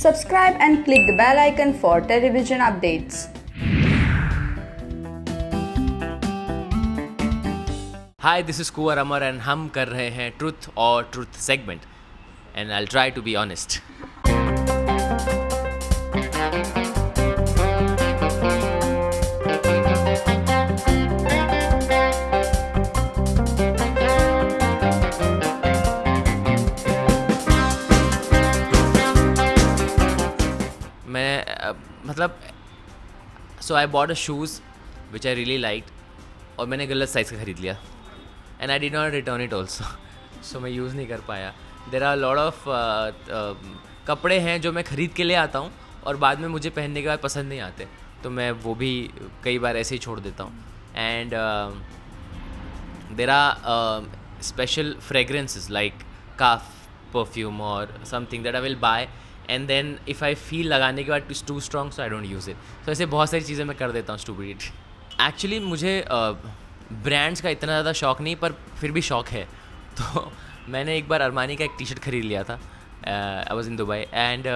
Subscribe and click the bell icon for television updates. Hi, this is Kuwar Amar and हम कर रहे हैं truth और truth segment and I'll try to be honest. मतलब so I bought a shoes which I really like और मैंने गलत size का ख़रीद लिया and I did not return it also so मैं यूज़ नहीं कर पाया. देर आर लॉट ऑफ कपड़े हैं जो मैं ख़रीद के ले आता हूँ और बाद में मुझे पहनने के बाद पसंद नहीं आते, तो मैं वो भी कई बार ऐसे ही छोड़ देता हूँ. And there are special fragrances like काफ परफ्यूम और something that I will buy and then if I feel लगाने के बाद it's too strong so I don't use it. तो ऐसे बहुत सारी चीज़ें मैं कर देता हूँ स्टूपिड. एक्चुअली मुझे ब्रांड्स का इतना ज़्यादा शौक़ नहीं, पर फिर भी शौक़ है. तो मैंने एक बार अरमानी का एक टी शर्ट ख़रीद लिया था. आई वॉज इन दुबई एंड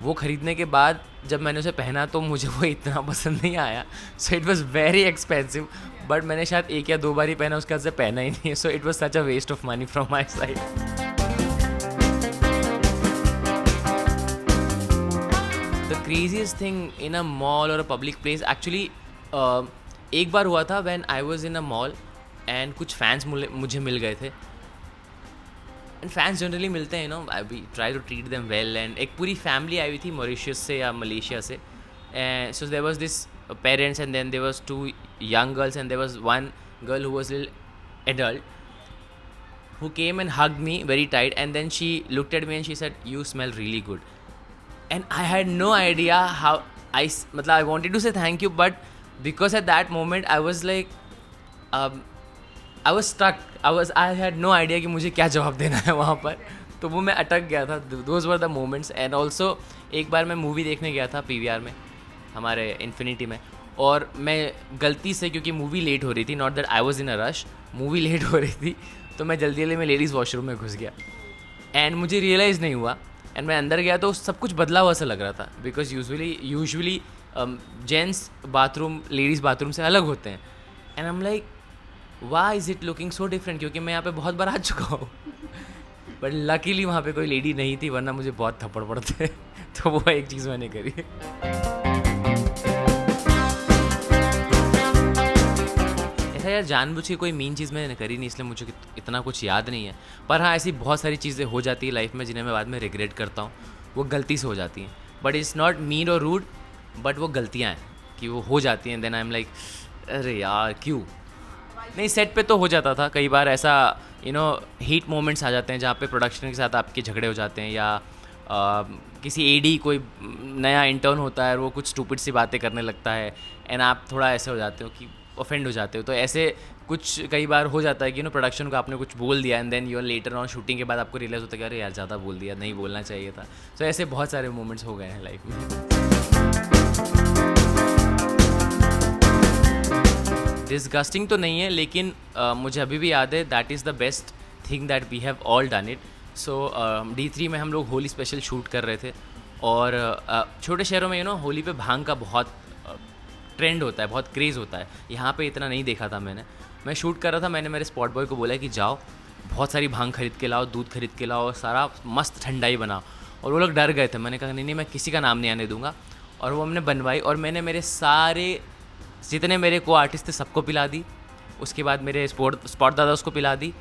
वो ख़रीदने के बाद जब मैंने उसे पहना तो मुझे वो इतना पसंद नहीं आया. So it was very expensive, but मैंने शायद एक या दो बार ही पहना, उसके बाद से पहना ही नहीं है. So it was such a waste of money from my side. The craziest thing in a mall और अ पब्लिक प्लेस एक्चुअली एक बार हुआ था when I was in a mall and कुछ फैंस मुझे मिल गए थे. एंड फैंस जनरली मिलते हैं, I we try to treat them well. And एक पूरी फैमिली आई हुई थी मॉरिशस से या मलेशिया से. And so there was this parents and then there was two young girls and there was one girl who was little adult who came and hugged me very tight and then she looked at me and she said, "You smell really good." And I had no idea how I wanted to say thank you, but because at that moment I was like, I was stuck. I had no idea कि मुझे क्या जवाब देना है वहाँ पर. तो वो मैं अटक गया था. Those were the moments. And also एक बार मैं मूवी देखने गया था PVR में, हमारे इन्फिनिटी में, और मैं गलती से, क्योंकि मूवी लेट हो रही थी, not that I was in a rush, movie late हो रही थी, तो मैं जल्दी में लेडीज़ वॉशरूम में घुस गया एंड मुझे रियलाइज़ नहीं हुआ. एंड मैं अंदर गया तो सब कुछ बदला हुआ सा लग रहा था, because usually gents bathroom ladies bathroom से अलग होते हैं. And I am like, why is it looking so different, क्योंकि मैं यहाँ पे बहुत बार आ चुका हूँ. बट लकीली वहाँ पे कोई लेडी नहीं थी, वरना मुझे बहुत थप्पड़ पड़ते. तो वो एक चीज़ मैंने करी. ऐसा यार जानबूझ के कोई मीन चीज़ मैंने करी नहीं, इसलिए मुझे इतना कुछ याद नहीं है. पर हाँ, ऐसी बहुत सारी चीज़ें हो जाती है लाइफ में जिन्हें मैं बाद में रिग्रेट करता हूँ. वो गलती से हो जाती हैं, बट इट्स नॉट मीन और रूड, बट वो गलतियाँ हैं कि वो हो जाती हैं. देन आई एम लाइक, अरे यार क्यों नहीं. सेट पे तो हो जाता था कई बार ऐसा, हीट मोमेंट्स आ जाते हैं जहाँ पे प्रोडक्शन के साथ आपके झगड़े हो जाते हैं, या किसी एडी कोई नया इंटर्न होता है और वो कुछ स्टूपिड सी बातें करने लगता है एंड आप थोड़ा ऐसे हो जाते हो कि ऑफेंड हो जाते हो. तो ऐसे कुछ कई बार हो जाता है कि प्रोडक्शन को आपने कुछ बोल दिया and then you are later on shooting के बाद आपको रियलाइज़ होता है कि अरे यार ज़्यादा बोल दिया, नहीं बोलना चाहिए था. तो ऐसे बहुत सारे मोमेंट्स हो गए हैं लाइफ में. डिस्गस्टिंग तो नहीं है, लेकिन मुझे अभी भी याद है, that is the best thing that we have all done it. So D3 में हम लोग होली स्पेशल शूट कर रहे थे और छोटे शहरों में होली पे भांग का बहुत ट्रेंड होता है, बहुत क्रेज़ होता है. यहाँ पे इतना नहीं देखा था मैंने. मैं शूट कर रहा था, मैंने मेरे स्पॉट बॉय को बोला कि जाओ बहुत सारी भांग खरीद के लाओ, दूध खरीद के लाओ और सारा मस्त ठंडाई बनाओ. और वो लोग डर गए थे. मैंने कहा नहीं मैं किसी का नाम नहीं आने दूंगा. और वो हमने बनवाई और मैंने मेरे सारे जितने मेरे को आर्टिस्ट थे सबको पिला दी. उसके बाद मेरे स्पॉट दादा उसको पिला दी,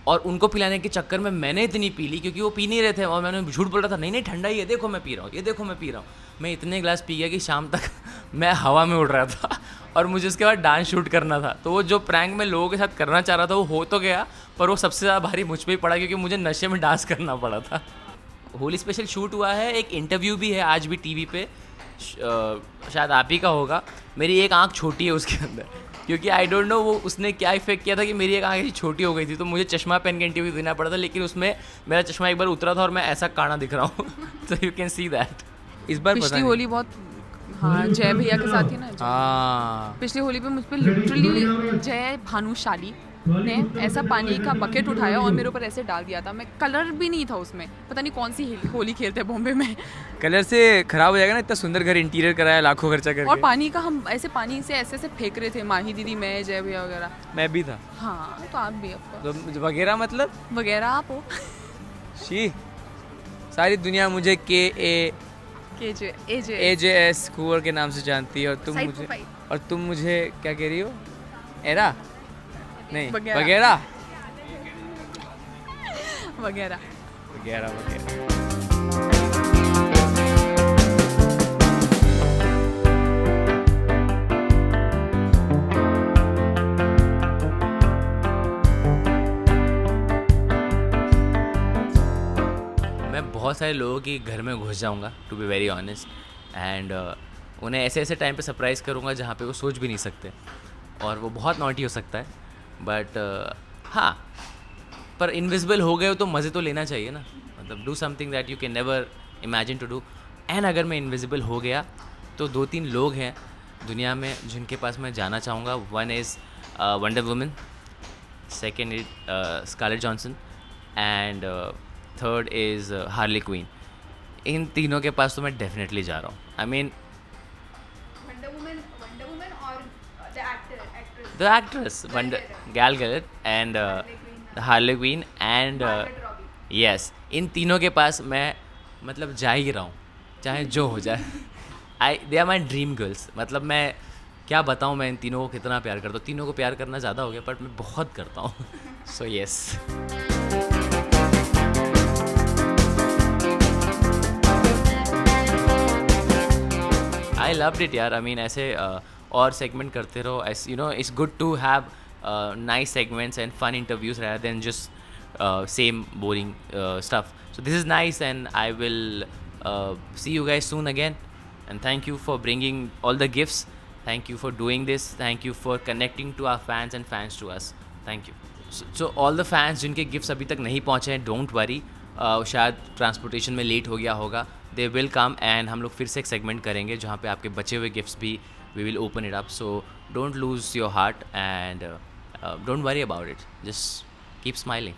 और उनको पिलाने के चक्कर में मैंने इतनी पी ली क्योंकि वो पी नहीं रहे थे और मैंने झूठ बोल रहा था, नहीं ठंडा ही है, देखो मैं पी रहा हूँ, ये देखो मैं पी रहा हूँ. मैं इतने ग्लास पी गया कि शाम तक मैं हवा में उड़ रहा था और मुझे उसके बाद डांस शूट करना था. तो वो जो प्रैंक मैं लोगों के साथ करना चाह रहा था वो हो तो गया, पर वो सबसे ज़्यादा भारी मुझ पर ही पड़ा क्योंकि मुझे नशे में डांस करना पड़ा था. होली स्पेशल शूट हुआ है, एक इंटरव्यू भी है आज भी टीवी पे, शायद आप ही का होगा. मेरी एक आँख छोटी है उसके अंदर, क्योंकि आई डोंट नो वो उसने क्या इफेक्ट किया था कि मेरी एक आँख ऐसी छोटी हो गई थी, तो मुझे चश्मा पहन के इंटरव्यू देना पड़ा था. लेकिन उसमें मेरा चश्मा एक बार उतरा था और मैं ऐसा काना दिख रहा हूँ. तो यू कैन सी दैट. इस बार पिछली होली बहुत, हाँ, जय भैया के साथ ही ना. हाँ, पिछली होली पे मुझ पर लिटरली जय भानुशाली ने ऐसा पानी का बकेट उठाया और मेरे ऊपर ऐसे डाल दिया था। मैं कलर भी नहीं था उसमें, पता नहीं कौन सी होली खेलते हैं बॉम्बे में। कलर से खराब हो जाएगा ना, इतना सुंदर घर इंटीरियर कराया लाखों खर्चा और करके। पानी का हम ऐसे पानी से ऐसे फेंक रहे थे, माही दीदी, मैं, जय भैया वगैरह। मैं भी था। हाँ तो आप भी आपका तो वगैरह मतलब वगैरह आप हो। शी सारी दुनिया मुझे AJS कुंवर के नाम से जानती है, और तुम Side मुझे profile। और तुम मुझे क्या कह रही हो? एरा नहीं, वगैरह। वगैरह वगैरह। वगैरह वगैरह। मैं बहुत सारे लोगों के घर में घुस जाऊंगा, to be very honest, and उन्हें ऐसे ऐसे टाइम पे सरप्राइज़ करूंगा जहाँ पे वो सोच भी नहीं सकते, और वो बहुत नॉटी हो सकता है, बट हाँ, पर इनविजिबल हो गए हो तो मज़े तो लेना चाहिए ना, मतलब do something that you can never imagine to do. And अगर मैं इनविजिबल हो गया तो 2-3 लोग हैं दुनिया में जिनके पास मैं जाना चाहूँगा। One is Wonder Woman, second is Scarlett Johansson, and third is Harley Quinn. इन तीनों के पास तो मैं डेफिनेटली जा रहा हूँ। I mean Wonder Woman or the actress? The actress Gal Gadot and Harley Quinn and yes, इन तीनों के पास मैं मतलब जा ही रहा हूँ, चाहे जो हो जाए। They are my dream girls. मतलब मैं क्या बताऊँ, मैं इन तीनों को कितना प्यार करता हूँ। तीनों को प्यार करना ज़्यादा हो गया, बट मैं बहुत करता हूँ। So yes. I loved it यार। आई मीन ऐसे और सेगमेंट करते रहो, as you know, it's good to have nice segments and fun interviews rather than just same boring stuff. So this is nice, and I will see you guys soon again, and thank you for bringing all the gifts. Thank you for doing this. Thank you for connecting to our fans and fans to us. Thank you. So all the fans जिनके gifts अभी तक नहीं पहुँचे हैं, don't worry, शायद transportation में late हो गया होगा, दे विल कम, एंड हम लोग फिर से एक सेगमेंट करेंगे जहाँ पे आपके बचे हुए गिफ्ट्स भी we will open it up. So don't lose your heart and don't worry about it, just keep smiling.